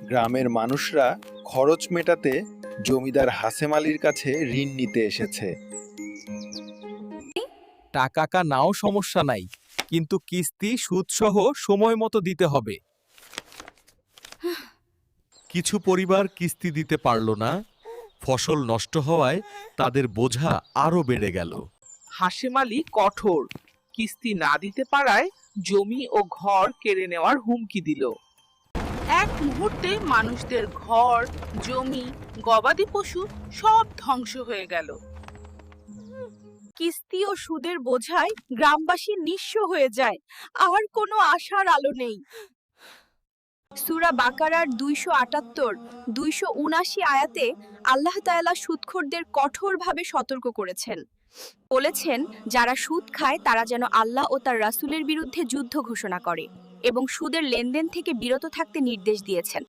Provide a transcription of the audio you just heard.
গ্রামের মানুষরা খরচ মেটাতে জমিদার হাসেম আলীর কাছে ঋণ নিতে এসেছে। টাকা নাও সমস্যা নাই, কিন্তু কিস্তি সুদসহ সময় মতো দিতে হবে। কিছু পরিবার কিস্তি দিতে পারল না, ফসল নষ্ট হওয়ায় তাদের বোঝা আরো বেড়ে গেল। হাশেম আলী কঠোর, কিস্তি না দিতে পারায় জমি ও ঘর কেড়ে নেওয়ার হুমকি দিল। এক মুহূর্তে মানুষদের ঘর, জমি, গবাদি পশু সব ধ্বংস হয়ে গেল। কিস্তি ও সুদের বোঝায় গ্রামবাসী নিঃস্ব হয়ে যায়, আর কোনো আশার আলো নেই। সূরা বাকারার 278, 279 আয়াতে আল্লাহ তাআলা সুদখোরদের কঠোরভাবে সতর্ক করেছেন। বলেছেন, যারা সুদ খায় তারা যেন আল্লাহ ও তার রাসূলের বিরুদ্ধে যুদ্ধ ঘোষণা করে এবং সুদের লেনদেন থেকে বিরত থাকতে নির্দেশ দিয়েছেন।